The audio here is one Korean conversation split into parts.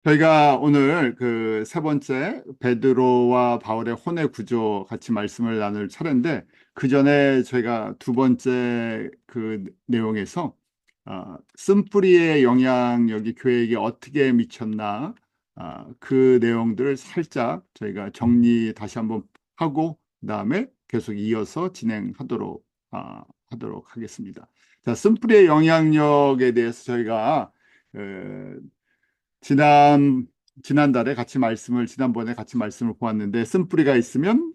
저희가 오늘 그 세 번째 베드로와 바울의 혼의 구조 같이 말씀을 나눌 차례인데 그 전에 저희가 두 번째 그 내용에서 쓴뿌리의 영향력이 교회에게 어떻게 미쳤나 그 내용들을 살짝 저희가 정리 다시 한번 하고 그다음에 계속 이어서 진행하도록 하도록 하겠습니다. 자, 쓴뿌리의 영향력에 대해서 저희가 어, 지난 지난번에 같이 말씀을 보았는데 쓴뿌리가 있으면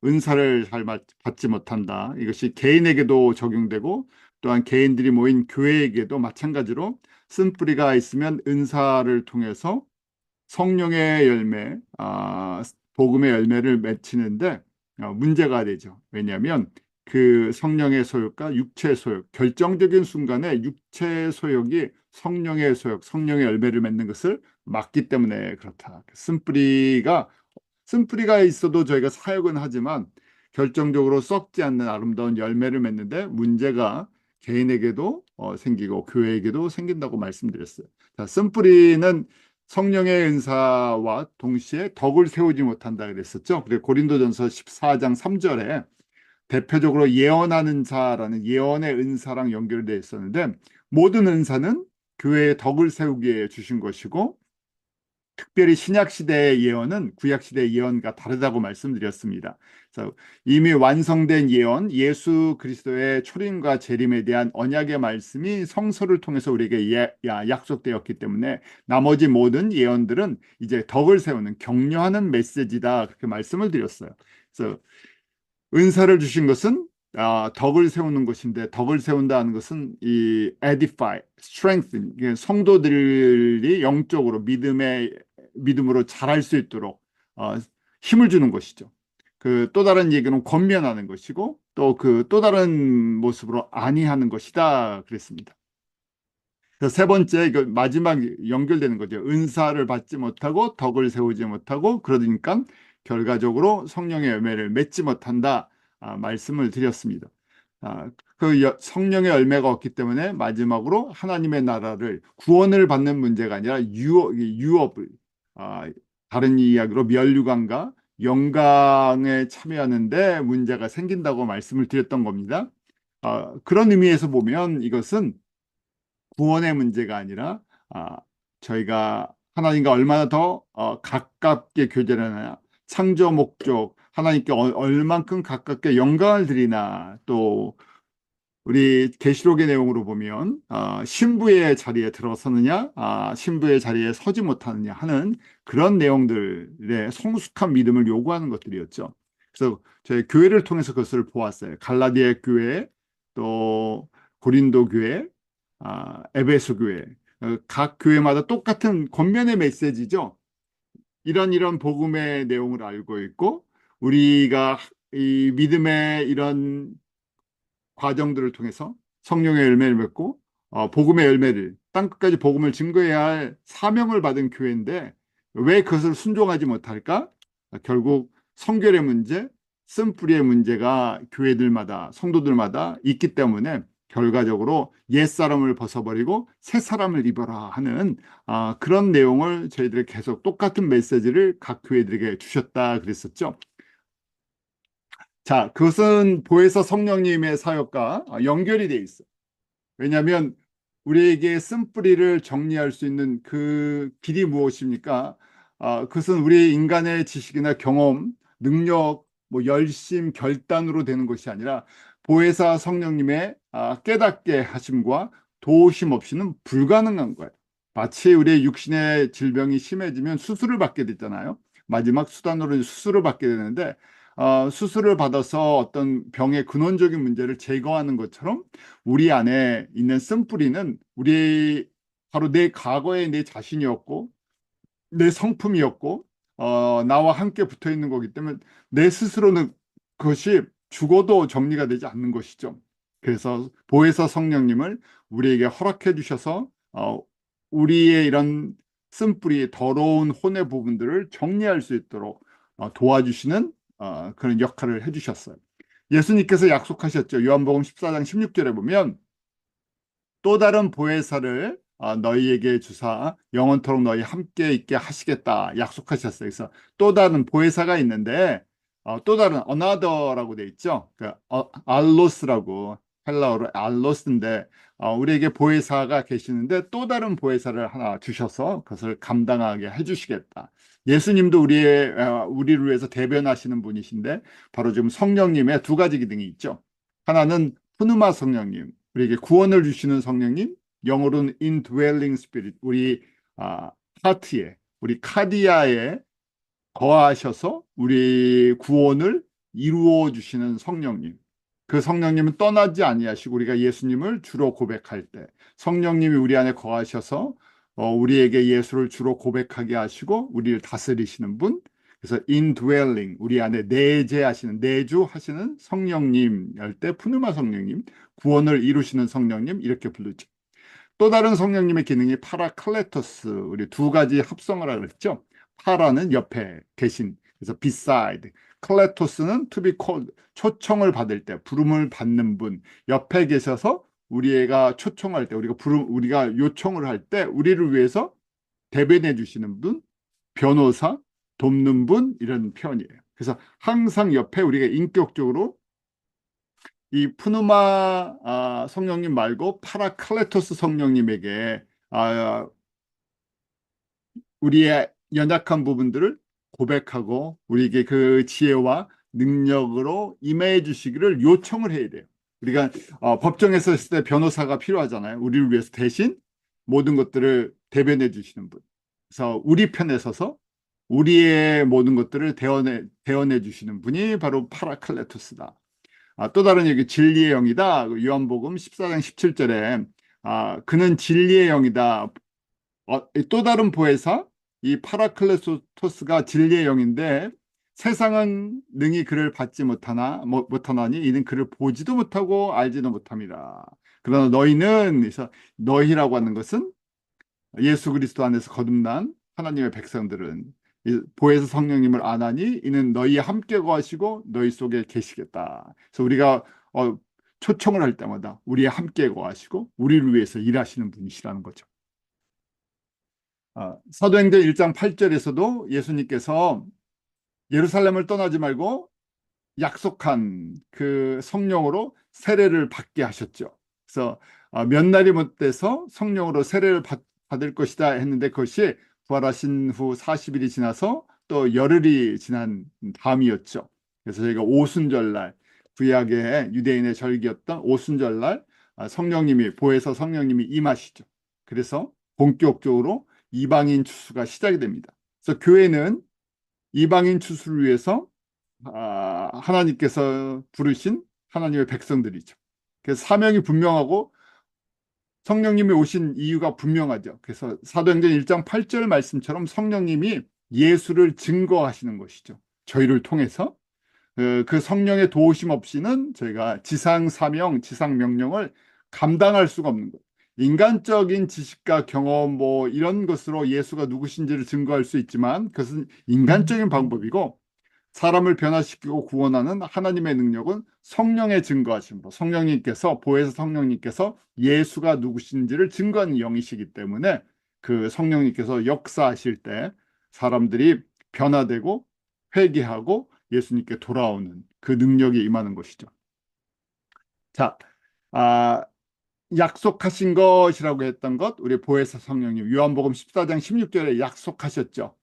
은사를 잘 받지 못한다. 이것이 개인에게도 적용되고 또한 개인들이 모인 교회에게도 마찬가지로 쓴뿌리가 있으면 은사를 통해서 성령의 열매, 복음의 열매를 맺히는데 문제가 되죠. 왜냐하면 그 성령의 소욕과 육체의 소욕, 결정적인 순간에 육체의 소욕이 성령의 소욕, 성령의 열매를 맺는 것을 막기 때문에 그렇다. 쓴뿌리가 있어도 저희가 사역은 하지만 결정적으로 썩지 않는 아름다운 열매를 맺는데 문제가 개인에게도 생기고 교회에게도 생긴다고 말씀드렸어요. 자, 쓴뿌리는 성령의 은사와 동시에 덕을 세우지 못한다 그랬었죠. 그리고 고린도전서 14장 3절에 대표적으로 예언하는 자라는 예언의 은사랑 연결되어 있었는데 모든 은사는 교회의 덕을 세우기 위해 주신 것이고 특별히 신약 시대의 예언은 구약 시대의 예언과 다르다고 말씀드렸습니다. 그래서 이미 완성된 예언, 예수 그리스도의 초림과 재림에 대한 언약의 말씀이 성서를 통해서 우리에게 약속되었기 때문에 나머지 모든 예언들은 이제 덕을 세우는 격려하는 메시지다 그렇게 말씀을 드렸어요. 그래서 은사를 주신 것은 덕을 세우는 것인데 덕을 세운다는 것은 이 edify, strengthen 성도들이 영적으로 믿음으로 자랄 수 있도록 힘을 주는 것이죠. 그 또 다른 얘기는 권면하는 것이고 또 그 또 다른 모습으로 안위하는 것이다 그랬습니다. 그래서 세 번째 이거 마지막 연결되는 거죠. 은사를 받지 못하고 덕을 세우지 못하고 그러니까 결과적으로 성령의 열매를 맺지 못한다 말씀을 드렸습니다. 성령의 열매가 없기 때문에 마지막으로 하나님의 나라를 구원을 받는 문제가 아니라 유업을 다른 이야기로 멸류관과 영광에 참여하는데 문제가 생긴다고 말씀을 드렸던 겁니다. 그런 의미에서 보면 이것은 구원의 문제가 아니라 아, 저희가 하나님과 얼마나 더 가깝게 교제하느냐, 창조 목적, 하나님께 얼만큼 가깝게 영광을 드리나, 또 우리 계시록의 내용으로 보면 신부의 자리에 들어서느냐, 신부의 자리에 서지 못하느냐 하는 그런 내용들의 성숙한 믿음을 요구하는 것들이었죠. 그래서 저희 교회를 통해서 그것을 보았어요. 갈라디아 교회, 또 고린도 교회, 에베소 교회, 각 교회마다 똑같은 권면의 메시지죠. 이런 복음의 내용을 알고 있고 우리가 이 믿음의 이런 과정들을 통해서 성령의 열매를 맺고 복음의 열매를 땅끝까지 복음을 증거해야 할 사명을 받은 교회인데 왜 그것을 순종하지 못할까? 결국 성결의 문제, 쓴뿌리의 문제가 교회들마다 성도들마다 있기 때문에 결과적으로 옛사람을 벗어버리고 새 사람을 입어라 하는 그런 내용을 저희들이 계속 똑같은 메시지를 각 교회들에게 주셨다 그랬었죠. 자, 그것은 보혜사 성령님의 사역과 연결이 돼 있어. 왜냐하면 우리에게 쓴뿌리를 정리할 수 있는 그 길이 무엇입니까? 그것은 우리 인간의 지식이나 경험, 능력, 뭐 열심, 결단으로 되는 것이 아니라 보혜사 성령님의 깨닫게 하심과 도우심 없이는 불가능한 거예요. 마치 우리의 육신의 질병이 심해지면 수술을 받게 되잖아요. 마지막 수단으로 수술을 받게 되는데 수술을 받아서 어떤 병의 근원적인 문제를 제거하는 것처럼 우리 안에 있는 쓴뿌리는 우리 바로 내 과거의 내 자신이었고 내 성품이었고 나와 함께 붙어 있는 거기 때문에 내 스스로는 그것이 죽어도 정리가 되지 않는 것이죠. 그래서 보혜사 성령님을 우리에게 허락해 주셔서 우리의 이런 쓴뿌리 더러운 혼의 부분들을 정리할 수 있도록 도와주시는 그런 역할을 해주셨어요. 예수님께서 약속하셨죠. 요한복음 14장 16절에 보면 또 다른 보혜사를 너희에게 주사 영원토록 너희 함께 있게 하시겠다 약속하셨어요. 그래서 또 다른 보혜사가 있는데 또 다른 another라고 돼 있죠. 그 알로스라고 헬라어로 알로스인데 우리에게 보혜사가 계시는데 또 다른 보혜사를 하나 주셔서 그것을 감당하게 해주시겠다. 예수님도 우리를 위해서 대변하시는 분이신데 바로 지금 성령님의 두 가지 기능이 있죠. 하나는 푸누마 성령님, 우리에게 구원을 주시는 성령님, 영어로는 indwelling spirit, 우리 하트에, 우리 카디아에 거하셔서 우리 구원을 이루어 주시는 성령님. 그 성령님은 떠나지 아니하시고 우리가 예수님을 주로 고백할 때 성령님이 우리 안에 거하셔서 우리에게 예수를 주로 고백하게 하시고 우리를 다스리시는 분. 그래서 indwelling, 우리 안에 내재하시는, 내주하시는 성령님 할 때 푸누마 성령님, 구원을 이루시는 성령님 이렇게 부르죠. 또 다른 성령님의 기능이 파라클레토스, 우리 두 가지 합성을 하고 그랬죠. 파라는 옆에 계신, 그래서 beside. 클레토스는 to be called, 초청을 받을 때, 부름을 받는 분, 옆에 계셔서 우리가 초청할 때, 우리가 요청을 할 때, 우리를 위해서 대변해 주시는 분, 변호사, 돕는 분, 이런 표현이에요. 그래서 항상 옆에 우리가 인격적으로 이 푸누마 성령님 말고 파라클레토스 성령님에게 우리의 연약한 부분들을 고백하고 우리에게 그 지혜와 능력으로 임해 주시기를 요청을 해야 돼요. 우리가 법정에서 있을 때 변호사가 필요하잖아요. 우리를 위해서 대신 모든 것들을 대변해 주시는 분. 그래서 우리 편에 서서 우리의 모든 것들을 대언해 주시는 분이 바로 파라클레토스다. 또 다른 얘기, 진리의 영이다. 요한복음 14장 17절에 그는 진리의 영이다. 또 다른 보혜사, 이 파라클레토스가 진리의 영인데 세상은 능히 그를 받지 못하나니 이는 그를 보지도 못하고 알지도 못합니다. 그러나 너희는, 그래서 너희라고 하는 것은 예수 그리스도 안에서 거듭난 하나님의 백성들은 보혜사 성령님을 아나니 이는 너희 함께 거하시고 너희 속에 계시겠다. 그래서 우리가 초청을 할 때마다 우리의 함께 거하시고 우리를 위해서 일하시는 분이시라는 거죠. 사도행전 1장 8절에서도 예수님께서 예루살렘을 떠나지 말고 약속한 그 성령으로 세례를 받게 하셨죠. 그래서 몇 날이 못 돼서 성령으로 세례를 받을 것이다 했는데 그것이 부활하신 후 40일이 지나서 또 열흘이 지난 다음이었죠. 그래서 저희가 오순절날, 구약의 유대인의 절기였던 오순절날 성령님이, 보혜사 성령님이 임하시죠. 그래서 본격적으로 이방인 추수가 시작이 됩니다. 그래서 교회는 이방인 추수를 위해서 하나님께서 부르신 하나님의 백성들이죠. 그래서 사명이 분명하고 성령님이 오신 이유가 분명하죠. 그래서 사도행전 1장 8절 말씀처럼 성령님이 예수를 증거하시는 것이죠. 저희를 통해서 그 성령의 도우심 없이는 저희가 지상 사명, 지상 명령을 감당할 수가 없는 거예요. 인간적인 지식과 경험 뭐 이런 것으로 예수가 누구신지를 증거할 수 있지만 그것은 인간적인 방법이고 사람을 변화시키고 구원하는 하나님의 능력은 성령의 증거하심으로 성령님께서, 보혜사 성령님께서 예수가 누구신지를 증거하는 영이시기 때문에 그 성령님께서 역사하실 때 사람들이 변화되고 회개하고 예수님께 돌아오는 그 능력이 임하는 것이죠. 자, 약속하신 것이라고 했던 것, 우리 보혜사 성령님, 요한복음 14장 16절에 약속하셨죠.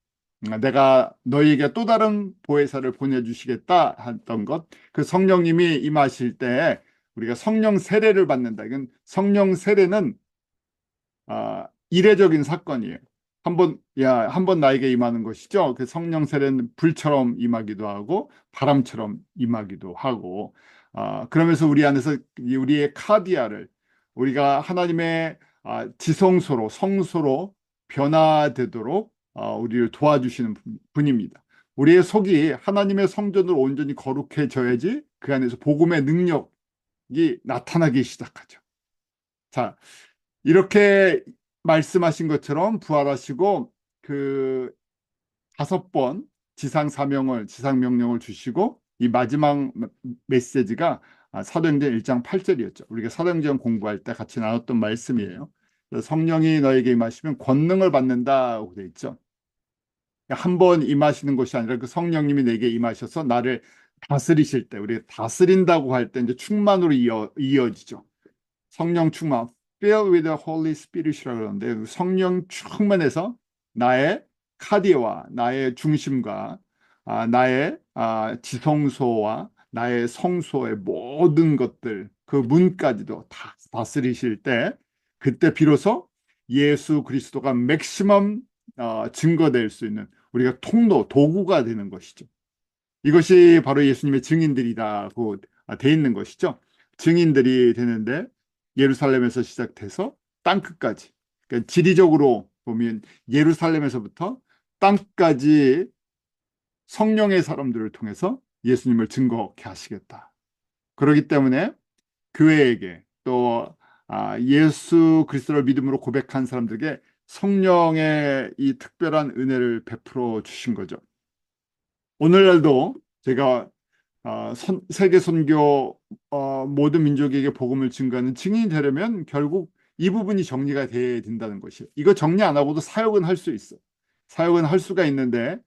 내가 너희에게 또 다른 보혜사를 보내주시겠다 했던 것, 그 성령님이 임하실 때 우리가 성령 세례를 받는다. 이건 성령 세례는 이례적인 사건이에요. 한 번 나에게 임하는 것이죠. 그 성령 세례는 불처럼 임하기도 하고 바람처럼 임하기도 하고 그러면서 우리 안에서 우리의 카디아를 우리가 하나님의 지성소로 성소로 변화되도록 우리를 도와주시는 분입니다. 우리의 속이 하나님의 성전으로 온전히 거룩해져야지 그 안에서 복음의 능력이 나타나기 시작하죠. 자, 이렇게 말씀하신 것처럼 부활하시고 그 5번 지상 명령을 주시고 이 마지막 메시지가 사도행전 1장 8절이었죠. 우리가 사도행전 공부할 때 같이 나눴던 말씀이에요. 성령이 너에게 임하시면 권능을 받는다고 돼 있죠. 한 번 임하시는 것이 아니라 그 성령님이 내게 임하셔서 나를 다스리실 때, 우리가 다스린다고 할 때 이제 충만으로 이어지죠. 성령 충만, fill with the Holy Spirit이라고 그러는데 성령 충만해서 나의 카디와 나의 중심과 나의 지성소와 나의 성소의 모든 것들 그 문까지도 다 다스리실 때 그때 비로소 예수 그리스도가 맥시멈 증거될 수 있는 우리가 통로, 도구가 되는 것이죠. 이것이 바로 예수님의 증인들이라고 돼 있는 것이죠. 증인들이 되는데 예루살렘에서 시작돼서 땅끝까지. 그러니까 지리적으로 보면 예루살렘에서부터 땅까지 성령의 사람들을 통해서 예수님을 증거케 하시겠다. 그렇기 때문에 교회에게 또 예수 그리스도를 믿음으로 고백한 사람들에게 성령의 이 특별한 은혜를 베풀어 주신 거죠. 오늘날도 제가 세계 선교 모든 민족에게 복음을 증거하는 증인이 되려면 결국 이 부분이 정리가 돼야 된다는 것이에요. 이거 정리 안 하고도 사역은 할 수 있어. 사역은 할 수가 있는데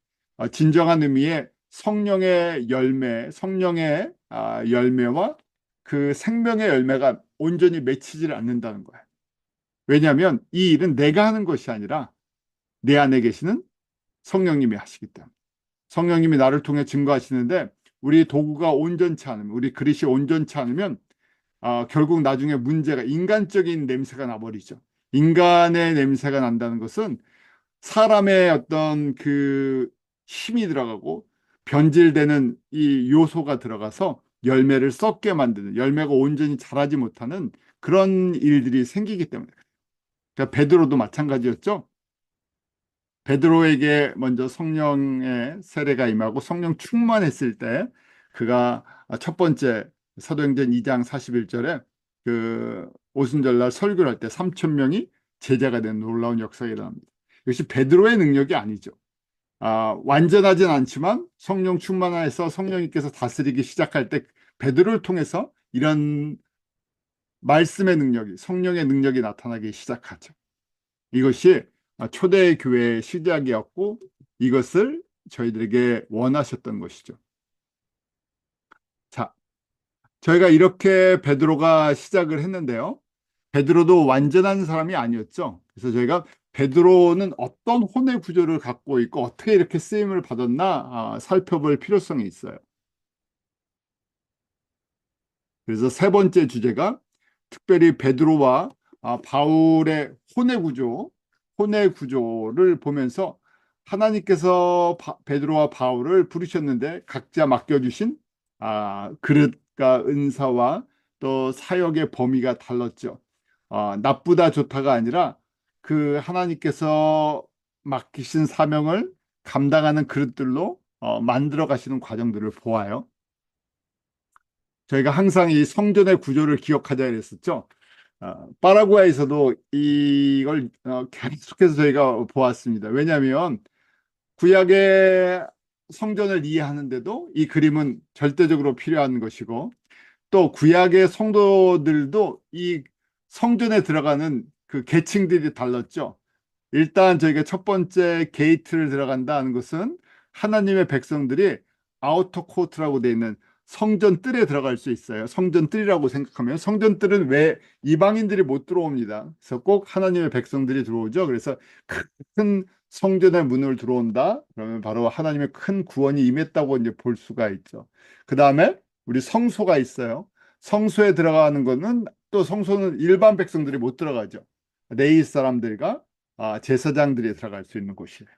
진정한 의미의 성령의 열매, 성령의 열매와 그 생명의 열매가 온전히 맺히질 않는다는 거예요. 왜냐하면 이 일은 내가 하는 것이 아니라 내 안에 계시는 성령님이 하시기 때문에. 성령님이 나를 통해 증거하시는데 우리 도구가 온전치 않으면 우리 그릇이 온전치 않으면 결국 나중에 문제가 인간적인 냄새가 나버리죠. 인간의 냄새가 난다는 것은 사람의 어떤 그 힘이 들어가고 변질되는 이 요소가 들어가서 열매를 썩게 만드는 열매가 온전히 자라지 못하는 그런 일들이 생기기 때문에 그러니까 베드로도 마찬가지였죠. 베드로에게 먼저 성령의 세례가 임하고 성령 충만했을 때 그가 첫 번째 사도행전 2장 41절에 그 오순절날 설교를 할 때 3천 명이 제자가 된 놀라운 역사가 일어납니다. 이것이 베드로의 능력이 아니죠. 완전하진 않지만 성령 충만해서 성령님께서 다스리기 시작할 때 베드로를 통해서 이런 말씀의 능력이 성령의 능력이 나타나기 시작하죠. 이것이 초대 교회의 시작이었고 이것을 저희들에게 원하셨던 것이죠. 자, 저희가 이렇게 베드로가 시작을 했는데요. 베드로도 완전한 사람이 아니었죠. 그래서 저희가 베드로는 어떤 혼의 구조를 갖고 있고 어떻게 이렇게 쓰임을 받았나 살펴볼 필요성이 있어요. 그래서 세 번째 주제가 특별히 베드로와 바울의 혼의 구조를 보면서 하나님께서 베드로와 바울을 부르셨는데 각자 맡겨주신 그릇과 은사와 또 사역의 범위가 달랐죠. 나쁘다 좋다가 아니라 그 하나님께서 맡기신 사명을 감당하는 그릇들로 만들어 가시는 과정들을 보아요. 저희가 항상 이 성전의 구조를 기억하자 그랬었죠. 파라과이에서도 이걸 계속해서 저희가 보았습니다. 왜냐하면 구약의 성전을 이해하는데도 이 그림은 절대적으로 필요한 것이고 또 구약의 성도들도 이 성전에 들어가는 그 계층들이 달랐죠. 일단 저희가 첫 번째 게이트를 들어간다는 것은 하나님의 백성들이 아우터 코트라고 되어 있는 성전 뜰에 들어갈 수 있어요. 성전 뜰이라고 생각하면 성전 뜰은 왜 이방인들이 못 들어옵니다. 그래서 꼭 하나님의 백성들이 들어오죠. 그래서 큰 성전의 문을 들어온다. 그러면 바로 하나님의 큰 구원이 임했다고 이제 볼 수가 있죠. 그 다음에 우리 성소가 있어요. 성소에 들어가는 거는 또 성소는 일반 백성들이 못 들어가죠. 레위 사람들과 제사장들이 들어갈 수 있는 곳이에요.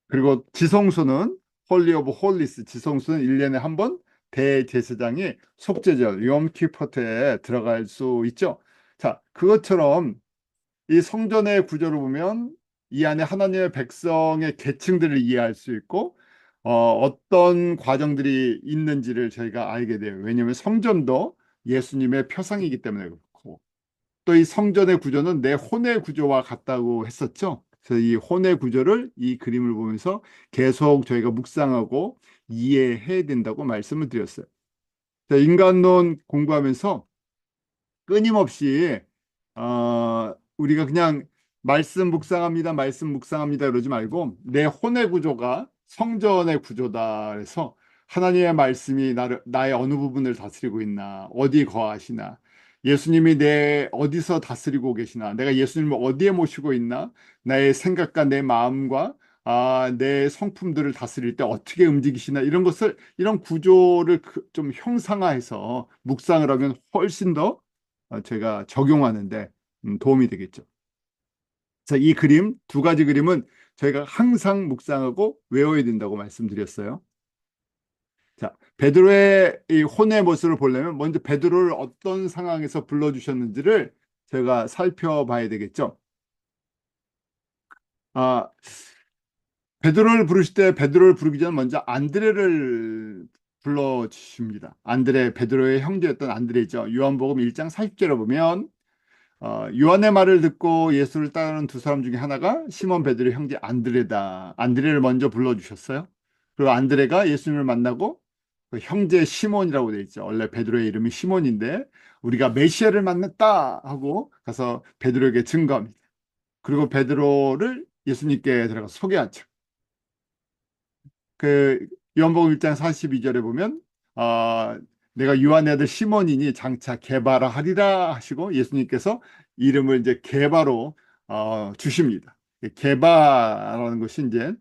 그리고 지성소는 홀리 오브 홀리스, 지성소는 1년에 한 번 대제사장이 속죄절 욤키퍼 때에 들어갈 수 있죠. 자, 그것처럼 이 성전의 구조를 보면 이 안에 하나님의 백성의 계층들을 이해할 수 있고 어떤 과정들이 있는지를 저희가 알게 돼요. 왜냐하면 성전도 예수님의 표상이기 때문에 그렇고 또 이 성전의 구조는 내 혼의 구조와 같다고 했었죠. 그래서 이 혼의 구조를 이 그림을 보면서 계속 저희가 묵상하고 이해해야 된다고 말씀을 드렸어요. 자, 인간론 공부하면서 끊임없이 우리가 그냥 말씀 묵상합니다, 말씀 묵상합니다 이러지 말고 내 혼의 구조가 성전의 구조다. 그래서 하나님의 말씀이 나의 어느 부분을 다스리고 있나, 어디 거하시나, 예수님이 내 어디서 다스리고 계시나, 내가 예수님을 어디에 모시고 있나, 나의 생각과 내 마음과 내 성품들을 다스릴 때 어떻게 움직이시나 이런 것을 이런 구조를 좀 형상화해서 묵상을 하면 훨씬 더 제가 적용하는데 도움이 되겠죠. 그래서 이 그림, 두 가지 그림은 저희가 항상 묵상하고 외워야 된다고 말씀드렸어요. 자, 베드로의 이 혼의 모습을 보려면 먼저 베드로를 어떤 상황에서 불러주셨는지를 제가 살펴봐야 되겠죠. 아, 베드로를 부르실 때 베드로를 부르기 전 먼저 안드레를 불러주십니다. 안드레, 베드로의 형제였던 안드레죠. 요한복음 1장 40절에 보면 요한의 말을 듣고 예수를 따르는 두 사람 중에 하나가 시몬 베드로의 형제 안드레다. 안드레를 먼저 불러주셨어요. 그리고 안드레가 예수님을 만나고 그 형제 시몬이라고 돼 있죠. 원래 베드로의 이름이 시몬인데 우리가 메시아를 만났다 하고 가서 베드로에게 증거합니다. 그리고 베드로를 예수님께 들어가 소개하죠. 그 요한복음 1장 42절에 보면 아 내가 요한의 아들 시몬이니 장차 게바라 하리라 하시고 예수님께서 이름을 이제 게바로 주십니다. 게바라는 것이 이제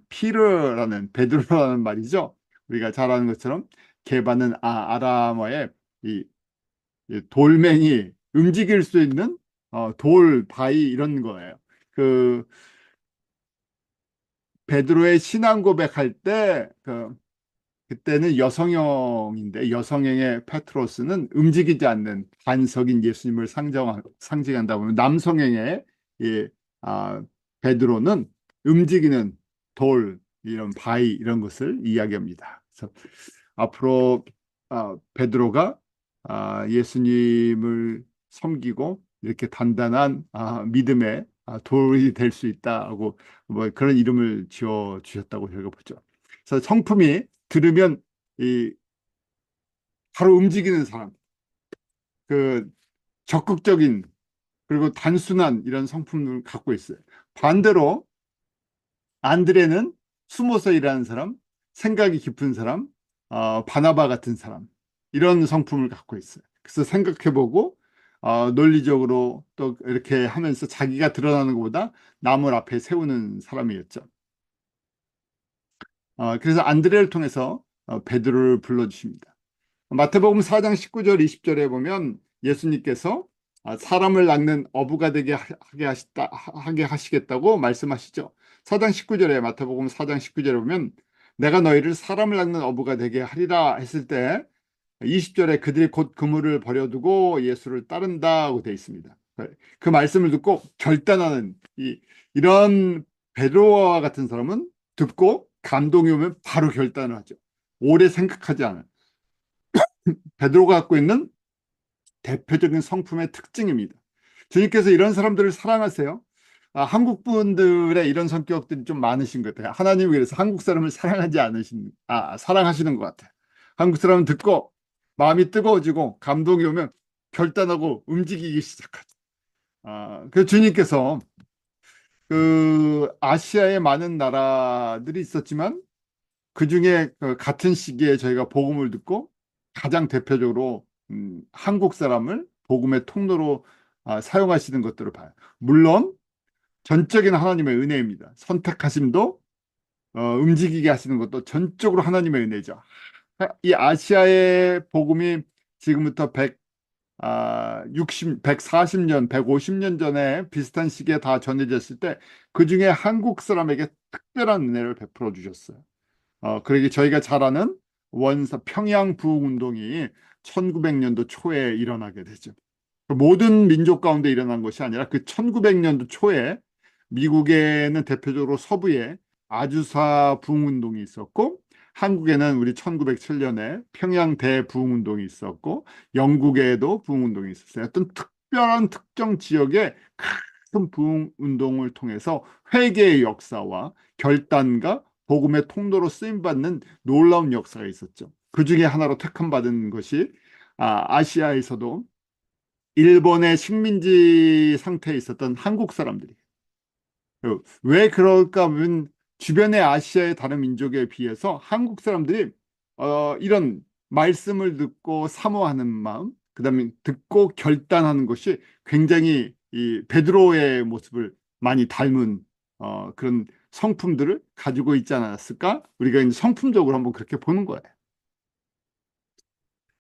피르라는 베드로라는 말이죠. 우리가 잘 아는 것처럼 게바는 아람어의 이 돌멩이 움직일 수 있는 돌 바위 이런 거예요. 그 베드로의 신앙 고백할 때 그때는 여성형인데 여성형의 페트로스는 움직이지 않는 반석인 예수님을 상징한다 보면 남성형의 이, 아, 베드로는 움직이는 돌 이런 바위 이런 것을 이야기합니다. 그래서 앞으로 베드로가 예수님을 섬기고 이렇게 단단한 믿음의 돌이 될 수 있다고 뭐 그런 이름을 지어 주셨다고 저희가 보죠. 그래서 성품이 들으면 이 바로 움직이는 사람, 그 적극적인 그리고 단순한 이런 성품을 갖고 있어요. 반대로 안드레는 숨어서 일하는 사람, 생각이 깊은 사람, 바나바 같은 사람 이런 성품을 갖고 있어요. 그래서 생각해보고 논리적으로 또 이렇게 하면서 자기가 드러나는 것보다 남을 앞에 세우는 사람이었죠. 그래서 안드레를 통해서 베드로를 불러주십니다. 마태복음 4장 19절 20절에 보면 예수님께서 사람을 낳는 어부가 되게 하게 하시겠다고 말씀하시죠. 4장 19절에 마태복음 4장 19절에 보면 내가 너희를 사람을 낳는 어부가 되게 하리라 했을 때 20절에 그들이 곧 그물을 버려두고 예수를 따른다고 되어 있습니다. 그 말씀을 듣고 결단하는 이런 베드로와 같은 사람은 듣고 감동이 오면 바로 결단을 하죠. 오래 생각하지 않아요. 베드로가 갖고 있는 대표적인 성품의 특징입니다. 주님께서 이런 사람들을 사랑하세요. 한국 분들의 이런 성격들이 좀 많으신 것 같아요. 하나님이 그래서 한국 사람을 사랑하시는 것 같아요. 한국 사람은 듣고 마음이 뜨거워지고 감동이 오면 결단하고 움직이기 시작하죠. 그래서 주님께서 그 아시아에 많은 나라들이 있었지만 그 중에 같은 시기에 저희가 복음을 듣고 가장 대표적으로 한국 사람을 복음의 통로로 사용하시는 것들을 봐요. 물론 전적인 하나님의 은혜입니다. 선택하심도 움직이게 하시는 것도 전적으로 하나님의 은혜죠. 이 아시아의 복음이 지금부터 140년, 150년 전에 비슷한 시기에 다 전해졌을 때 그중에 한국 사람에게 특별한 은혜를 베풀어 주셨어요. 그러기 저희가 잘 아는 평양 부흥운동이 1900년도 초에 일어나게 되죠. 모든 민족 가운데 일어난 것이 아니라 그 1900년도 초에 미국에는 대표적으로 서부에 아주사 부흥운동이 있었고 한국에는 우리 1907년에 평양 대부흥운동이 있었고 영국에도 부흥운동이 있었어요. 어떤 특별한 특정 지역에 큰 부흥운동을 통해서 회개의 역사와 결단과 복음의 통로로 쓰임받는 놀라운 역사가 있었죠. 그 중에 하나로 택함받은 것이 아시아에서도 일본의 식민지 상태에 있었던 한국 사람들이. 왜 그럴까 하면 주변의 아시아의 다른 민족에 비해서 한국 사람들이 이런 말씀을 듣고 사모하는 마음, 그다음에 듣고 결단하는 것이 굉장히 이 베드로의 모습을 많이 닮은 그런 성품들을 가지고 있지 않았을까? 우리가 이제 성품적으로 한번 그렇게 보는 거예요.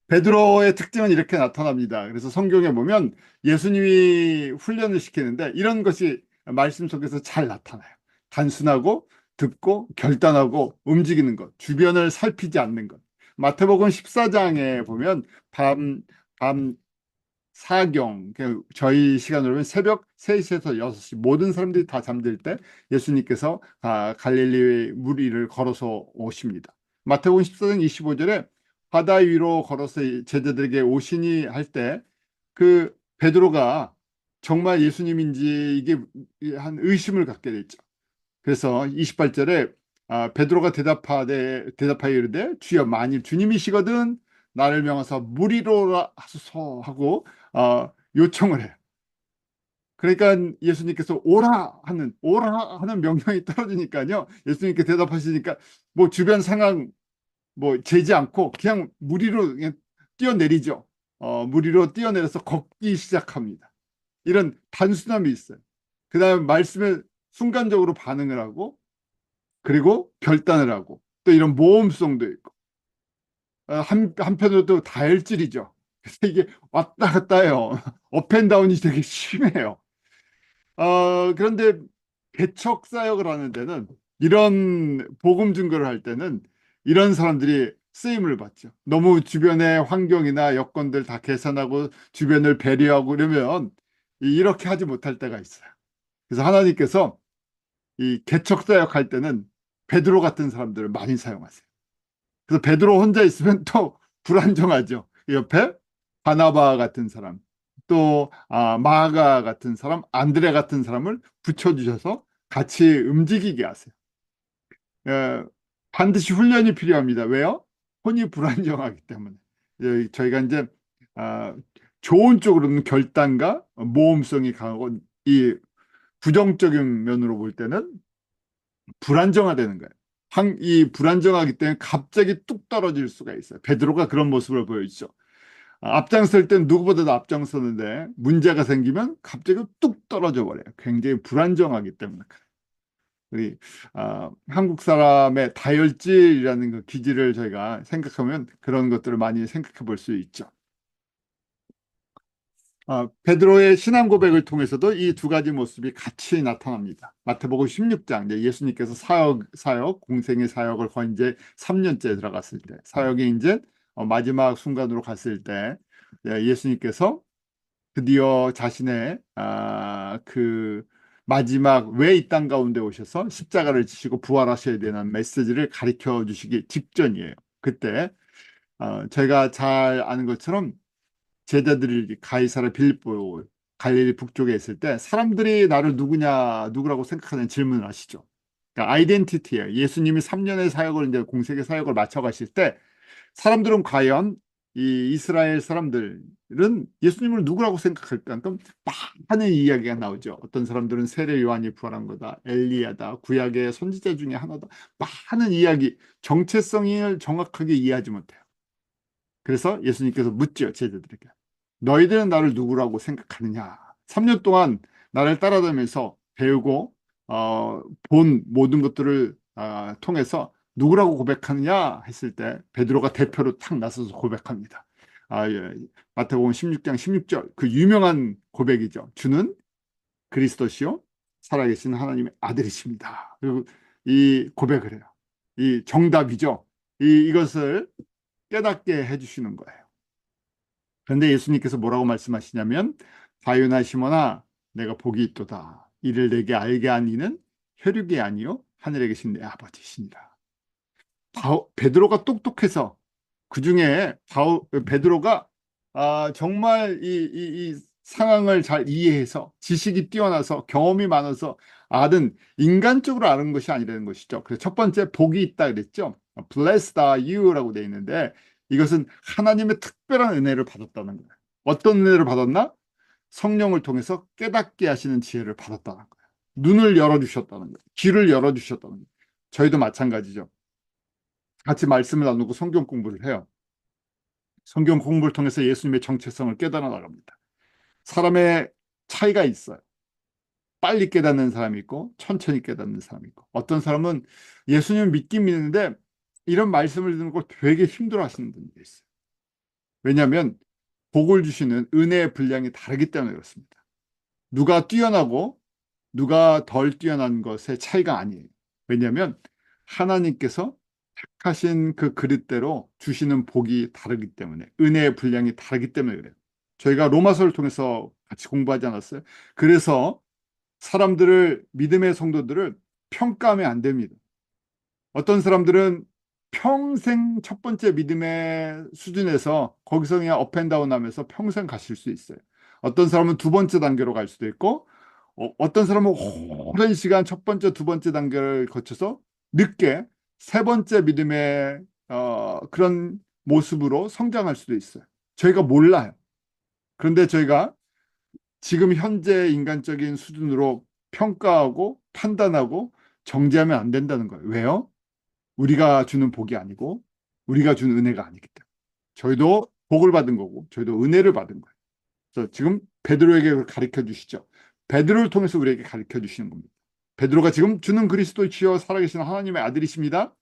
베드로의 특징은 이렇게 나타납니다. 그래서 성경에 보면 예수님이 훈련을 시키는데 이런 것이 말씀 속에서 잘 나타나요. 단순하고 듣고 결단하고 움직이는 것, 주변을 살피지 않는 것. 마태복음 14장에 보면 밤 사경, 저희 시간으로 는 새벽 3시에서 6시 모든 사람들이 다 잠들 때 예수님께서 갈릴리 물 위를 걸어서 오십니다. 마태복음 14장 25절에 바다 위로 걸어서 제자들에게 오시니 할 때 그 베드로가 정말 예수님인지 이게 한 의심을 갖게 됐죠. 그래서 28절에 베드로가 대답하여 이르되 주여 만일 주님이시거든 나를 명하사 물 위로 하소서 하고 요청을 해요. 그러니까 예수님께서 오라 하는 명령이 떨어지니까요. 예수님께 대답하시니까 뭐 주변 상황 뭐 재지 않고 그냥 물 위로 그냥 뛰어내리죠. 물 위로 뛰어내려서 걷기 시작합니다. 이런 단순함이 있어요. 그다음에 말씀에 순간적으로 반응을 하고 그리고 결단을 하고 또 이런 모험성도 있고 한편으로 또 다혈질이죠. 그래서 이게 왔다 갔다 해요. 업앤다운이 되게 심해요. 그런데 개척 사역을 하는 데는 이런 복음 증거를 할 때는 이런 사람들이 쓰임을 받죠. 너무 주변의 환경이나 여건들 다 계산하고 주변을 배려하고 이러면 이렇게 하지 못할 때가 있어요. 그래서 하나님께서 이 개척 사역 할 때는 베드로 같은 사람들을 많이 사용하세요. 그래서 베드로 혼자 있으면 또 불안정하죠. 옆에 바나바 같은 사람, 또 마가 같은 사람, 안드레 같은 사람을 붙여주셔서 같이 움직이게 하세요. 에, 반드시 훈련이 필요합니다. 왜요? 혼이 불안정하기 때문에. 저희가 이제 아, 좋은 쪽으로는 결단과 모험성이 강하고 이 부정적인 면으로 볼 때는 불안정화되는 거예요. 이 불안정하기 때문에 갑자기 뚝 떨어질 수가 있어요. 베드로가 그런 모습을 보여주죠. 앞장설 땐 누구보다도 앞장서는데 문제가 생기면 갑자기 뚝 떨어져 버려요. 굉장히 불안정하기 때문에 그래요. 우리 한국 사람의 다혈질이라는 그 기질을 저희가 생각하면 그런 것들을 많이 생각해 볼 수 있죠. 베드로의 신앙 고백을 통해서도 이 두 가지 모습이 같이 나타납니다. 마태복음 16장, 이제 예수님께서 공생의 사역을 거의 이제 3년째 들어갔을 때, 사역이 이제 마지막 순간으로 갔을 때, 예수님께서 드디어 자신의 그 마지막 왜 이 땅 가운데 오셔서 십자가를 지시고 부활하셔야 되는 메시지를 가르쳐 주시기 직전이에요. 그때 저희가 잘 아는 것처럼 제자들이 가이사랴 빌립보 갈릴리 북쪽에 있을 때 사람들이 나를 누구라고 생각하는 질문을 하시죠. 그러니까 아이덴티티예요. 예수님이 3년의 사역을 이제 공생의 사역을 마쳐 가실 때 사람들은 과연 이 이스라엘 사람들은 예수님을 누구라고 생각할까? 그럼 많은 이야기가 나오죠. 어떤 사람들은 세례 요한이 부활한 거다, 엘리야다, 구약의 선지자 중에 하나다. 많은 이야기, 정체성을 정확하게 이해하지 못해요. 그래서 예수님께서 묻죠, 제자들에게. 너희들은 나를 누구라고 생각하느냐? 3년 동안 나를 따라다니면서 배우고 본 모든 것들을 통해서 누구라고 고백하느냐 했을 때 베드로가 대표로 탁 나서서 고백합니다. 예. 마태복음 16장 16절 그 유명한 고백이죠. 주는 그리스도시요 살아계신 하나님의 아들이십니다. 그리고 이 고백을 해요. 이 정답이죠. 이것을 깨닫게 해주시는 거예요. 그런데 예수님께서 뭐라고 말씀하시냐면 바요나 시몬아 내가 복이 있도다. 이를 내게 알게 한 이는 혈육이 아니요 하늘에 계신 내 아버지시니라. 베드로가 똑똑해서 그중에 베드로가 정말 이 상황을 잘 이해해서 지식이 뛰어나서 경험이 많아서 인간적으로 아는 것이 아니라는 것이죠. 그래서 첫 번째 복이 있다 그랬죠. Blessed are you라고 되어 있는데 이것은 하나님의 특별한 은혜를 받았다는 거예요. 어떤 은혜를 받았나? 성령을 통해서 깨닫게 하시는 지혜를 받았다는 거예요. 눈을 열어주셨다는 거예요. 귀를 열어주셨다는 거예요. 저희도 마찬가지죠. 같이 말씀을 나누고 성경 공부를 해요. 성경 공부를 통해서 예수님의 정체성을 깨달아 나갑니다. 사람의 차이가 있어요. 빨리 깨닫는 사람이 있고 천천히 깨닫는 사람이 있고, 어떤 사람은 예수님 믿긴 믿는데 이런 말씀을 듣는 걸 되게 힘들어 하시는 분들이 있어요. 왜냐하면 복을 주시는 은혜의 분량이 다르기 때문에 그렇습니다. 누가 뛰어나고 누가 덜 뛰어난 것의 차이가 아니에요. 왜냐하면 하나님께서 택하신 그 그릇대로 주시는 복이 다르기 때문에, 은혜의 분량이 다르기 때문에 그래요. 저희가 로마서를 통해서 같이 공부하지 않았어요? 그래서 사람들을, 믿음의 성도들을 평가하면 안 됩니다. 어떤 사람들은 평생 첫 번째 믿음의 수준에서 거기서 그냥 업앤다운 하면서 평생 가실 수 있어요. 어떤 사람은 두 번째 단계로 갈 수도 있고, 어떤 사람은 오랜 시간 첫 번째, 두 번째 단계를 거쳐서 늦게 세 번째 믿음의 그런 모습으로 성장할 수도 있어요. 저희가 몰라요. 그런데 저희가 지금 현재 인간적인 수준으로 평가하고 판단하고 정죄하면 안 된다는 거예요. 왜요? 우리가 주는 복이 아니고 우리가 준 은혜가 아니기 때문에. 저희도 복을 받은 거고 저희도 은혜를 받은 거예요. 그래서 지금 베드로에게 가르쳐 주시죠. 베드로를 통해서 우리에게 가르쳐 주시는 겁니다. 베드로가 지금 주는 그리스도이시여 살아계신 하나님의 아들이십니다.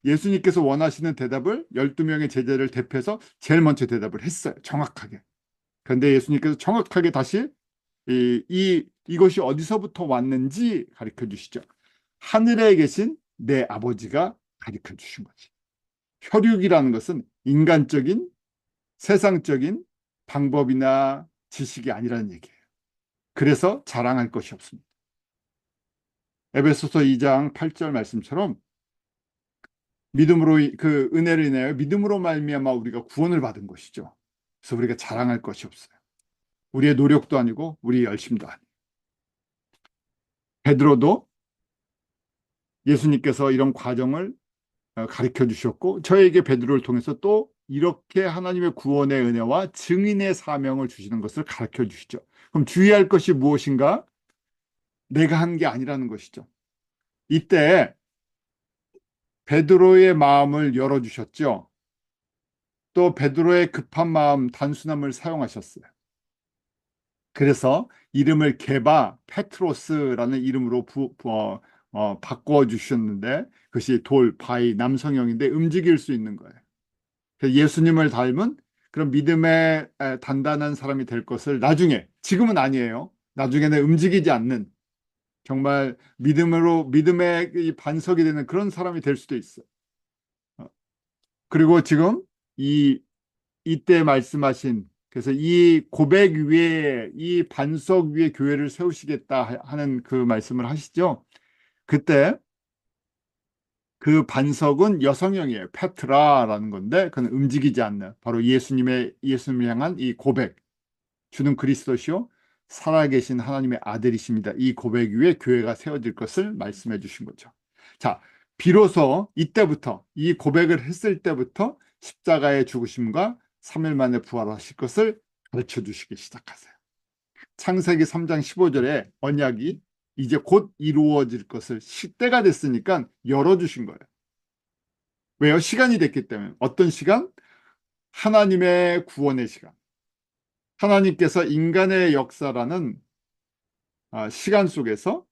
예수님께서 원하시는 대답을 12명의 제자를 대표해서 제일 먼저 대답을 했어요. 정확하게. 그런데 예수님께서 정확하게 다시 이것이 어디서부터 왔는지 가르쳐 주시죠. 하늘에 계신 내 아버지가 가르쳐 주신 거지. 혈육이라는 것은 인간적인, 세상적인 방법이나 지식이 아니라는 얘기예요. 그래서 자랑할 것이 없습니다. 에베소서 2장 8절 말씀처럼 믿음으로, 그 은혜를 인하여 믿음으로 말미암아 우리가 구원을 받은 것이죠. 그래서 우리가 자랑할 것이 없어요. 우리의 노력도 아니고 우리의 열심도 아니고. 베드로도 예수님께서 이런 과정을 가르쳐 주셨고, 저에게 베드로를 통해서 또 이렇게 하나님의 구원의 은혜와 증인의 사명을 주시는 것을 가르쳐 주시죠. 그럼 주의할 것이 무엇인가? 내가 한 게 아니라는 것이죠. 이때 베드로의 마음을 열어주셨죠. 또 베드로의 급한 마음, 단순함을 사용하셨어요. 그래서 이름을 게바 페트로스라는 이름으로 바꿔주셨는데, 그것이 돌, 바위, 남성형인데 움직일 수 있는 거예요. 예수님을 닮은 그런 믿음의 단단한 사람이 될 것을 나중에, 지금은 아니에요. 나중에는 움직이지 않는 정말 믿음의 이 반석이 되는 그런 사람이 될 수도 있어. 그리고 지금 이때 말씀하신, 그래서 이 고백 위에, 이 반석 위에 교회를 세우시겠다 하는 그 말씀을 하시죠. 그때 그 반석은 여성형이에요. 페트라라는 건데, 그건 움직이지 않는, 바로 예수님을 향한 이 고백. 주는 그리스도시요 살아계신 하나님의 아들이십니다. 이 고백 위에 교회가 세워질 것을 말씀해 주신 거죠. 자, 비로소 이때부터, 이 고백을 했을 때부터 십자가의 죽으심과 3일 만에 부활하실 것을 가르쳐 주시기 시작하세요. 창세기 3장 15절에 언약이 이제 곧 이루어질 것을, 때가 됐으니까 열어주신 거예요. 왜요? 시간이 됐기 때문에. 어떤 시간? 하나님의 구원의 시간. 하나님께서 인간의 역사라는 시간 속에서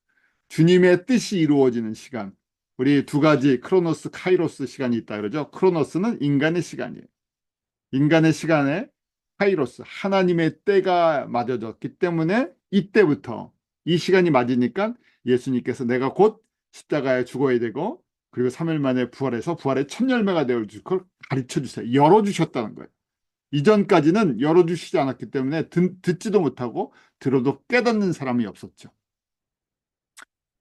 주님의 뜻이 이루어지는 시간. 우리 두 가지 크로노스, 카이로스 시간이 있다 그러죠. 크로노스는 인간의 시간이에요. 인간의 시간에 카이로스, 하나님의 때가 맞아졌기 때문에 이때부터 이 시간이 맞으니까 예수님께서 내가 곧 십자가에 죽어야 되고 그리고 3일 만에 부활해서 부활의 첫 열매가 되어줄 걸 가르쳐 주세요. 열어주셨다는 거예요. 이전까지는 열어주시지 않았기 때문에 듣지도 못하고 들어도 깨닫는 사람이 없었죠.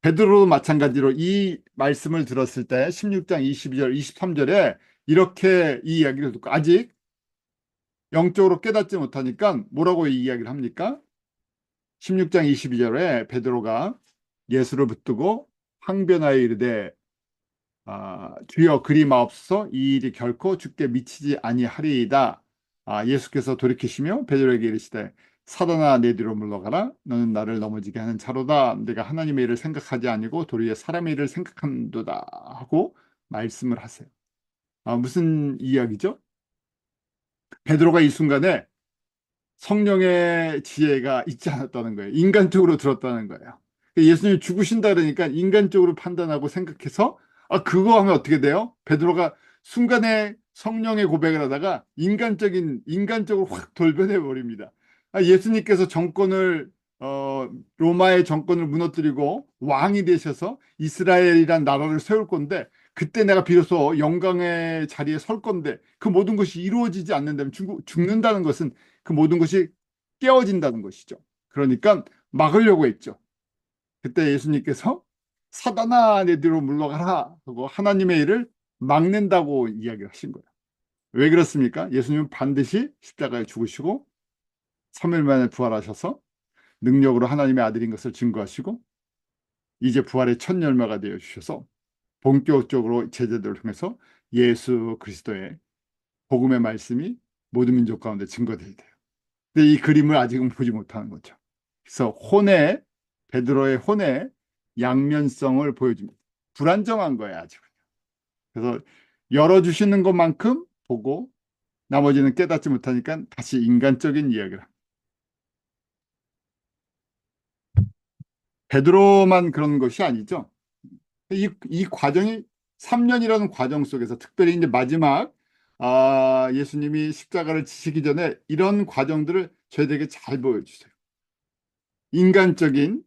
베드로도 마찬가지로 이 말씀을 들었을 때 16장 22절, 23절에 이렇게 이 이야기를 듣고 아직 영적으로 깨닫지 못하니까 뭐라고 이 이야기를 합니까? 16장 22절에 베드로가 예수를 붙들고 항변하여 이르되 주여 그리 마옵소서 이 일이 결코 주께 미치지 아니하리이다. 예수께서 돌이키시며 베드로에게 이르시되 사단아 내 뒤로 물러가라. 너는 나를 넘어지게 하는 자로다. 내가 하나님의 일을 생각하지 아니고 도리어 사람의 일을 생각함도다 하고 말씀을 하세요. 무슨 이야기죠? 베드로가 이 순간에 성령의 지혜가 있지 않았다는 거예요. 인간적으로 들었다는 거예요. 예수님이 죽으신다 그러니까 인간적으로 판단하고 생각해서 그거 하면 어떻게 돼요? 베드로가 순간에 성령의 고백을 하다가 인간적으로 확 돌변해 버립니다. 예수님께서 로마의 정권을 무너뜨리고 왕이 되셔서 이스라엘이란 나라를 세울 건데 그때 내가 비로소 영광의 자리에 설 건데 그 모든 것이 이루어지지 않는다면 죽는다는 것은 그 모든 것이 깨어진다는 것이죠. 그러니까 막으려고 했죠. 그때 예수님께서 사단아 내 뒤로 물러가라 하고 하나님의 일을 막는다고 이야기를 하신 거예요. 왜 그렇습니까? 예수님은 반드시 십자가에 죽으시고 3일 만에 부활하셔서 능력으로 하나님의 아들인 것을 증거하시고 이제 부활의 첫 열매가 되어 주셔서 본격적으로 제자들을 통해서 예수 그리스도의 복음의 말씀이 모든 민족 가운데 증거되어야 돼요. 근데 이 그림을 아직은 보지 못하는 거죠. 그래서 베드로의 혼의 양면성을 보여줍니다. 불안정한 거예요, 아직은. 그래서 열어주시는 것만큼 보고 나머지는 깨닫지 못하니까 다시 인간적인 이야기를 합니다. 베드로만 그런 것이 아니죠. 이 과정이 3년이라는 과정 속에서 특별히 이제 마지막 예수님이 십자가를 지시기 전에 이런 과정들을 저희들에게 잘 보여주세요. 인간적인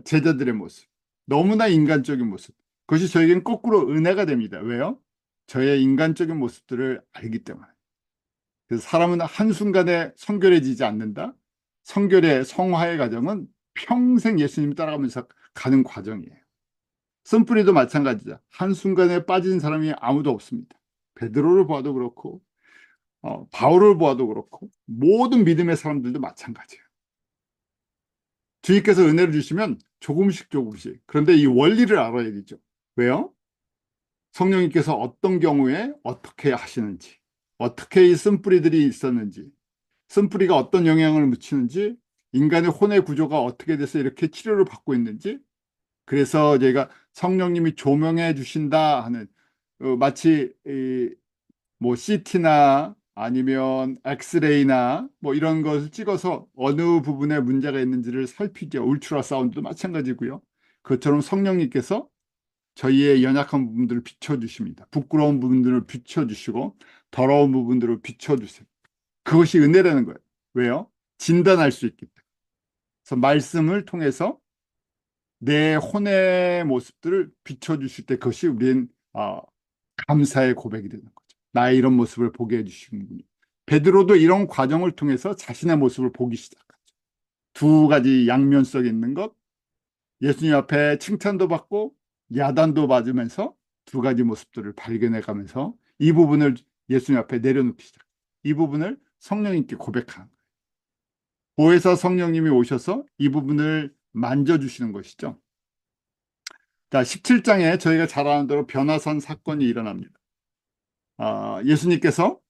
제자들의 모습, 너무나 인간적인 모습. 그것이 저에겐 거꾸로 은혜가 됩니다. 왜요? 저의 인간적인 모습들을 알기 때문에. 그래서 사람은 한순간에 성결해지지 않는다. 성화의 과정은 평생 예수님 따라가면서 가는 과정이에요. 쓴뿌리도 마찬가지죠. 한순간에 빠진 사람이 아무도 없습니다. 베드로를 봐도 그렇고 바울을 봐도 그렇고 모든 믿음의 사람들도 마찬가지예요. 주님께서 은혜를 주시면 조금씩 그런데 이 원리를 알아야 되죠. 왜요? 성령님께서 어떤 경우에 어떻게 하시는지, 어떻게 이 쓴뿌리들이 있었는지, 쓴뿌리가 어떤 영향을 미치는지, 인간의 혼의 구조가 어떻게 돼서 이렇게 치료를 받고 있는지, 그래서 저희가 성령님이 조명해 주신다 하는 마치 뭐 CT나 아니면 엑스레이나 뭐 이런 것을 찍어서 어느 부분에 문제가 있는지를 살피죠. 울트라 사운드도 마찬가지고요. 그것처럼 성령님께서 저희의 연약한 부분들을 비춰주십니다. 부끄러운 부분들을 비춰주시고 더러운 부분들을 비춰주세요. 그것이 은혜라는 거예요. 왜요? 진단할 수 있기 때문에. 그래서 말씀을 통해서 내 혼의 모습들을 비춰주실 때 그것이 우리는 감사의 고백이 되는 거죠. 나의 이런 모습을 보게 해주시는군요. 베드로도 이런 과정을 통해서 자신의 모습을 보기 시작하죠. 두 가지 양면성이 있는 것, 예수님 앞에 칭찬도 받고 야단도 맞으면서 두 가지 모습들을 발견해 가면서 이 부분을 예수님 앞에 내려놓기 시작. 이 부분을 성령님께 고백하는 거예요. 보혜사 성령님이 오셔서 이 부분을 만져주시는 것이죠. 자, 17장에 저희가 잘 아는 대로 변화산 사건이 일어납니다. 예수님께서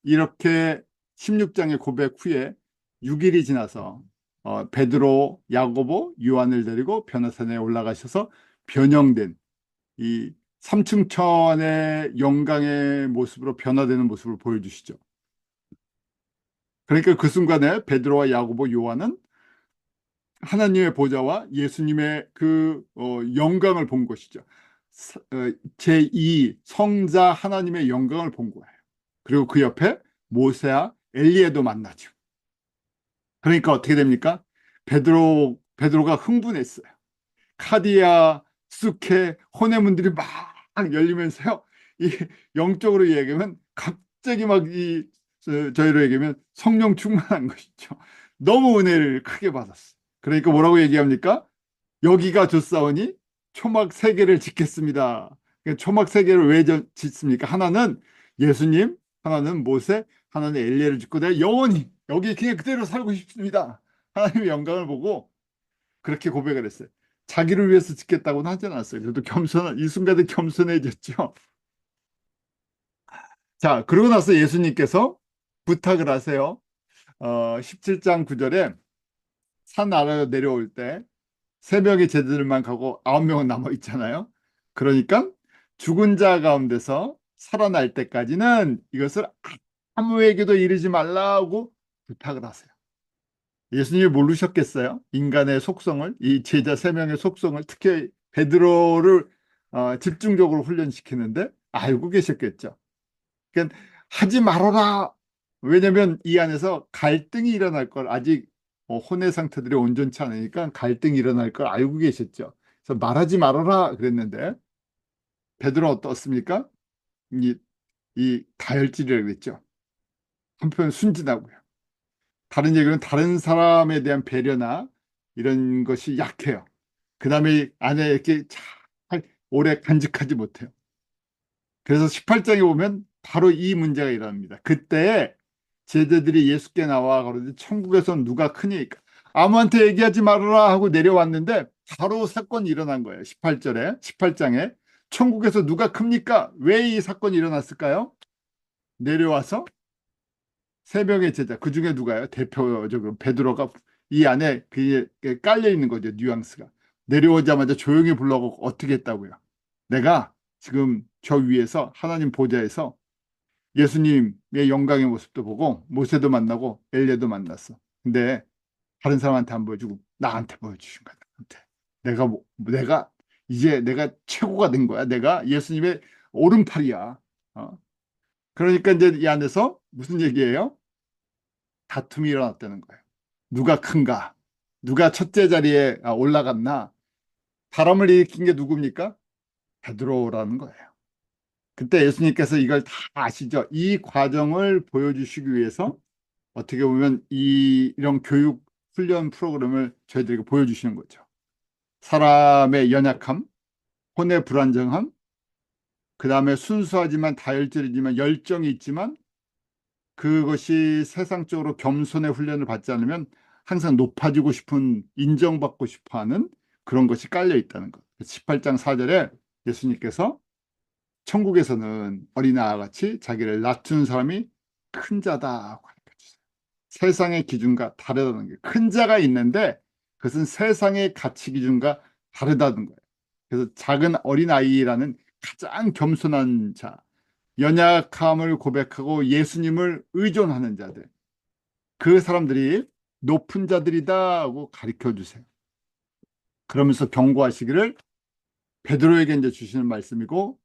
이렇게 16장의 고백 후에 6일이 지나서 베드로, 야고보, 요한을 데리고 변화산에 올라가셔서 변형된 이 삼층천의 영광의 모습으로 변화되는 모습을 보여주시죠. 그러니까 그 순간에 베드로와 야고보, 요한은 하나님의 보좌와 예수님의 그 영광을 본 것이죠. 제2 성자 하나님의 영광을 본 거예요. 그리고 그 옆에 모세와 엘리야도 만나죠. 그러니까 어떻게 됩니까? 베드로가 흥분했어요. 카디아, 수케, 호내문들이 막 열리면서요. 이 영적으로 얘기하면 갑자기 저희로 얘기하면 성령 충만한 것이죠. 너무 은혜를 크게 받았어요. 그러니까 뭐라고 얘기합니까? 여기가 좋사오니 초막 3개를 짓겠습니다. 그러니까 초막 3개를 왜 짓습니까? 하나는 예수님, 하나는 모세, 하나는 엘리야를 짓고 내가 영원히 여기 그냥 그대로 살고 싶습니다. 하나님의 영광을 보고 그렇게 고백을 했어요. 자기를 위해서 짓겠다고는 하지 않았어요. 그래도 이 순간에 겸손해졌죠. 자, 그러고 나서 예수님께서 부탁을 하세요. 17장 9절에 산 아래로 내려올 때 세 명의 제자들만 가고 아홉 명은 남아 있잖아요. 그러니까 죽은 자 가운데서 살아날 때까지는 이것을 아무에게도 이르지 말라고 부탁을 하세요. 예수님이 모르셨겠어요? 인간의 속성을, 이 제자 세 명의 속성을, 특히 베드로를 집중적으로 훈련시키는데 알고 계셨겠죠. 그러니까 하지 말아라. 왜냐면 이 안에서 갈등이 일어날 걸 아직 혼의 상태들이 온전치 않으니까 갈등이 일어날 걸 알고 계셨죠. 그래서 말하지 말아라 그랬는데 베드로 어떻습니까? 이, 이 다혈질이라고 그랬죠. 한편 순진하고요. 다른 얘기는 다른 사람에 대한 배려나 이런 것이 약해요. 그 다음에 안에 이렇게 잘 오래 간직하지 못해요. 그래서 18장에 보면 바로 이 문제가 일어납니다. 그때 제자들이 예수께 나와 그러는데 천국에서 누가 크니까 아무한테 얘기하지 말아라 하고 내려왔는데 바로 사건이 일어난 거예요. 18장에 천국에서 누가 큽니까? 왜 이 사건이 일어났을까요? 내려와서 세 명의 제자 그 중에 누가요? 대표적으로 베드로가 이 안에 그게 깔려 있는 거죠. 뉘앙스가 내려오자마자 조용히 불러고 어떻게 했다고요? 내가 지금 저 위에서 하나님 보좌에서 예수님의 영광의 모습도 보고 모세도 만나고 엘리야도 만났어. 근데 다른 사람한테 안 보여주고 나한테 보여주신 거야. 나한테. 내가 이제 내가 최고가 된 거야. 내가 예수님의 오른팔이야. 그러니까 이제 이 안에서 무슨 얘기예요? 다툼이 일어났다는 거예요. 누가 큰가? 누가 첫째 자리에 올라갔나? 바람을 일으킨 게 누굽니까? 베드로라는 거예요. 그때 예수님께서 이걸 다 아시죠? 이 과정을 보여주시기 위해서 어떻게 보면 이런 교육 훈련 프로그램을 저희들에게 보여주시는 거죠. 사람의 연약함, 혼의 불안정함, 그 다음에 순수하지만 다혈질이지만 열정이 있지만 그것이 세상적으로 겸손의 훈련을 받지 않으면 항상 높아지고 싶은 인정받고 싶어 하는 그런 것이 깔려 있다는 것. 18장 4절에 예수님께서 천국에서는 어린아이와 같이 자기를 낮춘 사람이 큰 자다 가르쳐 주세요. 세상의 기준과 다르다는 게 큰 자가 있는데 그것은 세상의 가치 기준과 다르다는 거예요. 그래서 작은 어린아이라는 가장 겸손한 자, 연약함을 고백하고 예수님을 의존하는 자들, 그 사람들이 높은 자들이다 하고 가르쳐 주세요. 그러면서 경고하시기를 베드로에게 이제 주시는 말씀이고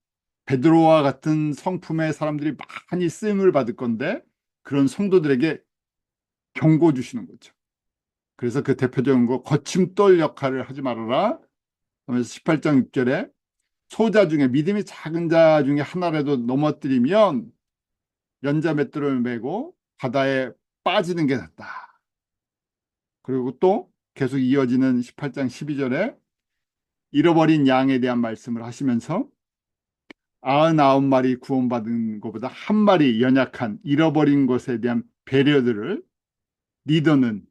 베드로와 같은 성품의 사람들이 많이 쓰임을 받을 건데 그런 성도들에게 경고 주시는 거죠. 그래서 그 대표적인 거 거침돌 역할을 하지 말아라 하면서 18장 6절에 소자 중에 믿음이 작은 자 중에 하나라도 넘어뜨리면 연자 맷돌을 메고 바다에 빠지는 게 낫다. 그리고 또 계속 이어지는 18장 12절에 잃어버린 양에 대한 말씀을 하시면서 99마리 구원받은 것보다 한 마리 연약한 잃어버린 것에 대한 배려들을 리더는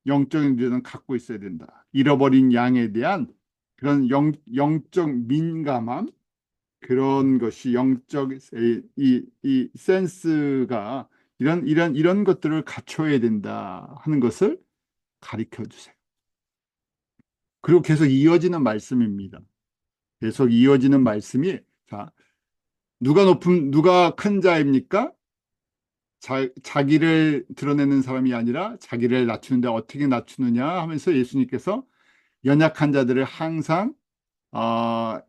영적인 리더는 갖고 있어야 된다. 잃어버린 양에 대한 그런 영적 민감함 그런 것이 영적 이 센스가 이런 것들을 갖춰야 된다 하는 것을 가르쳐 주세요. 그리고 계속 이어지는 말씀입니다. 계속 이어지는 말씀이 자, 누가 큰 자입니까? 자기를 드러내는 사람이 아니라 자기를 낮추는데 어떻게 낮추느냐 하면서 예수님께서 연약한 자들을 항상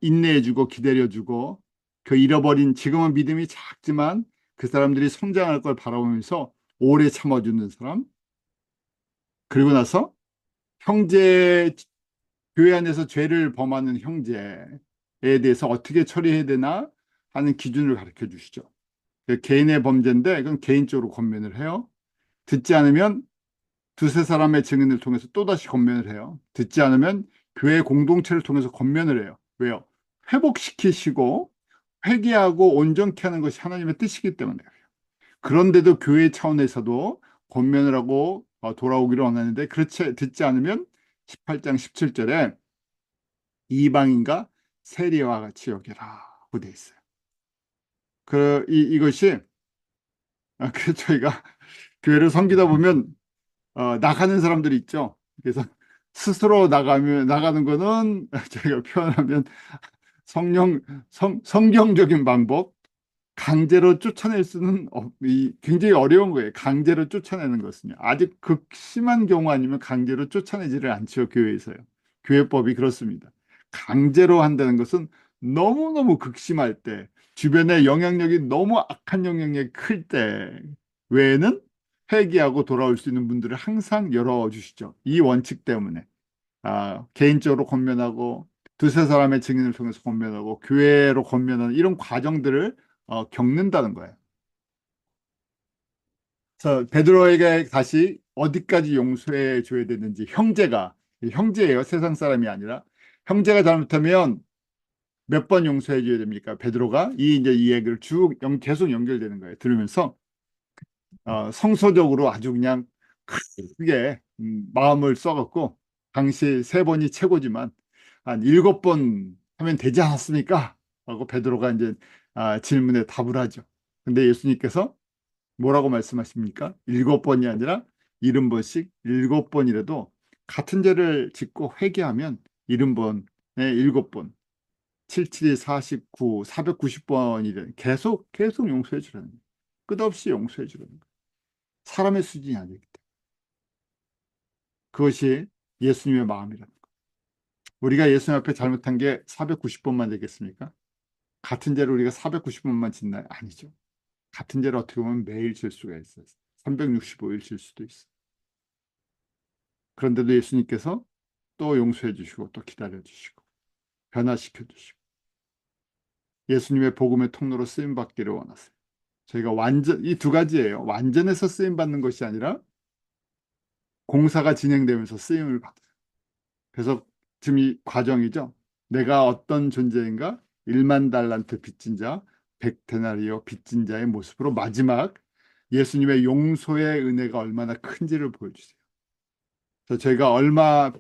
인내해주고 기다려주고 그 잃어버린 지금은 믿음이 작지만 그 사람들이 성장할 걸 바라보면서 오래 참아주는 사람 그리고 나서 형제 교회 안에서 죄를 범하는 형제에 대해서 어떻게 처리해야 되나 하는 기준을 가르쳐 주시죠. 개인의 범죄인데 그건 개인적으로 권면을 해요. 듣지 않으면 두세 사람의 증인을 통해서 또다시 권면을 해요. 듣지 않으면 교회 공동체를 통해서 권면을 해요. 왜요? 회복시키시고 회개하고 온전케 하는 것이 하나님의 뜻이기 때문에 그래요. 그런데도 교회 차원에서도 권면을 하고 돌아오기를 원하는데 그렇지 듣지 않으면 18장 17절에 이방인과 세리와 같이 여기라고 돼 있어요. 이것이 그 저희가 교회를 섬기다 보면 나가는 사람들이 있죠. 그래서 스스로 나가는 거는 저희가 표현하면 성경적인 방법, 강제로 쫓아낼 수는 굉장히 어려운 거예요. 강제로 쫓아내는 것은요. 아주 극심한 경우 아니면 강제로 쫓아내지를 않죠. 교회에서요. 교회법이 그렇습니다. 강제로 한다는 것은 너무너무 극심할 때, 주변의 영향력이 너무 악한 영향력이 클 때 외에는 회개하고 돌아올 수 있는 분들을 항상 열어주시죠. 이 원칙 때문에. 개인적으로 권면하고 두세 사람의 증인을 통해서 권면하고 교회로 권면하는 이런 과정들을 겪는다는 거예요. 그래서 베드로에게 다시 어디까지 용서해 줘야 되는지 형제예요. 세상 사람이 아니라 형제가 잘못하면 몇 번 용서해 줘야 됩니까? 베드로가 이 얘기를 계속 연결되는 거예요. 들으면서 성서적으로 아주 그냥 크게 마음을 써갖고 당시 세 번이 최고지만 한 일곱 번 하면 되지 않았습니까? 하고 베드로가 이제 질문에 답을 하죠. 근데 예수님께서 뭐라고 말씀하십니까? 일곱 번이 아니라 70번씩 일곱 번이라도 같은 죄를 짓고 회개하면 70번에 일곱 번, 77이 49, 490번이래 계속 용서해 주라는 거예요. 끝없이 용서해 주라는 거예요. 사람의 수준이 아니기 때문에. 그것이 예수님의 마음이라는 거예요. 우리가 예수님 앞에 잘못한 게 490번만 되겠습니까? 같은 죄를 우리가 490번만 짓나요? 아니죠. 같은 죄를 어떻게 보면 매일 질 수가 있어요. 365일 질 수도 있어요. 그런데도 예수님께서 또 용서해 주시고 또 기다려 주시고 변화시켜 주시고 예수님의 복음의 통로로 쓰임 받기를 원하세요. 저희가 이 두 가지예요. 완전해서 쓰임 받는 것이 아니라 공사가 진행되면서 쓰임을 받아요. 그래서 지금 이 과정이죠. 내가 어떤 존재인가? 1만 달란트 빚진 자, 100데나리오 빚진 자의 모습으로 마지막 예수님의 용서의 은혜가 얼마나 큰지를 보여주세요. 그래서 저희가 얼마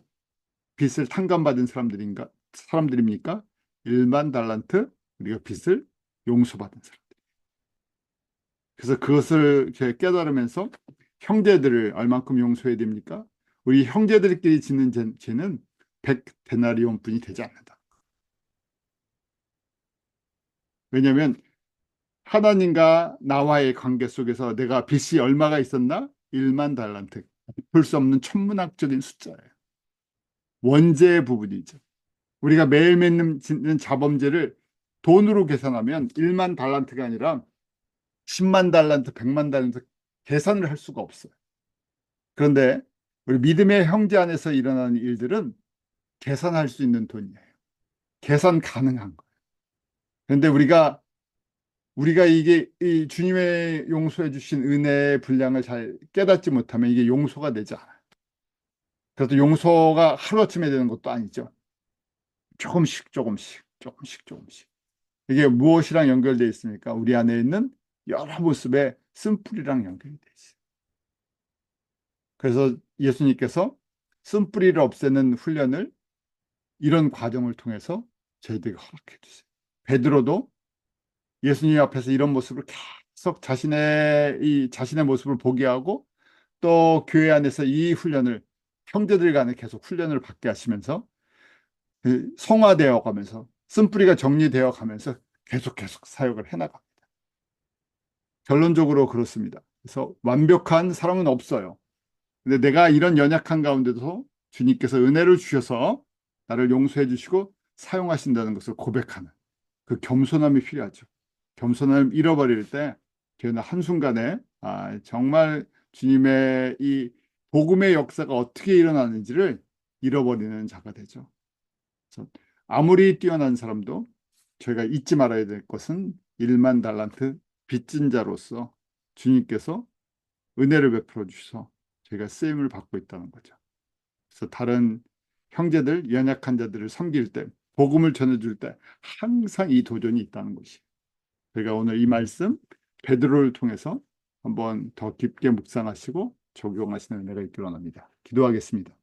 빚을 탕감받은 사람들입니까? 1만 달란트 우리가 빚을 용서받은 사람. 그래서 그것을 깨달으면서 형제들을 얼만큼 용서해야 됩니까? 우리 형제들끼리 짓는 죄는 100데나리온 분이 되지 않는다. 왜냐하면 하나님과 나와의 관계 속에서 내가 빚이 얼마가 있었나? 1만 달란트. 볼 수 없는 천문학적인 숫자예요. 원죄의 부분이죠. 우리가 매일 맺는 자범죄를 돈으로 계산하면 1만 달란트가 아니라 10만 달란트, 100만 달란트 계산을 할 수가 없어요. 그런데 우리 믿음의 형제 안에서 일어나는 일들은 계산할 수 있는 돈이에요. 계산 가능한 거예요. 그런데 우리가 이게 이 주님의 용서해 주신 은혜의 분량을 잘 깨닫지 못하면 이게 용서가 되지 않아요. 그래도 용서가 하루아침에 되는 것도 아니죠. 조금씩. 이게 무엇이랑 연결되어 있습니까? 우리 안에 있는 여러 모습의 쓴뿌리랑 연결이 되어 있어요. 그래서 예수님께서 쓴뿌리를 없애는 훈련을 이런 과정을 통해서 저희들에게 허락해 주세요. 베드로도 예수님 앞에서 이런 모습을 계속 자신의 모습을 보게 하고 또 교회 안에서 이 훈련을 형제들 간에 계속 훈련을 받게 하시면서 성화되어 가면서 쓴뿌리가 정리되어 가면서 계속 사역을 해나갑니다. 결론적으로 그렇습니다. 그래서 완벽한 사람은 없어요. 근데 내가 이런 연약한 가운데도 주님께서 은혜를 주셔서 나를 용서해 주시고 사용하신다는 것을 고백하는 그 겸손함이 필요하죠. 겸손함을 잃어버릴 때 저희는 한순간에 정말 주님의 이 복음의 역사가 어떻게 일어나는지를 잃어버리는 자가 되죠. 그래서 아무리 뛰어난 사람도 저희가 잊지 말아야 될 것은 1만 달란트 빚진 자로서 주님께서 은혜를 베풀어 주셔서 저희가 쓰임을 받고 있다는 거죠. 그래서 다른 형제들, 연약한 자들을 섬길 때, 복음을 전해줄 때 항상 이 도전이 있다는 것이. 저희가 오늘 이 말씀 베드로를 통해서 한번 더 깊게 묵상하시고 적용하시는 은혜가 있기를 원합니다. 기도하겠습니다.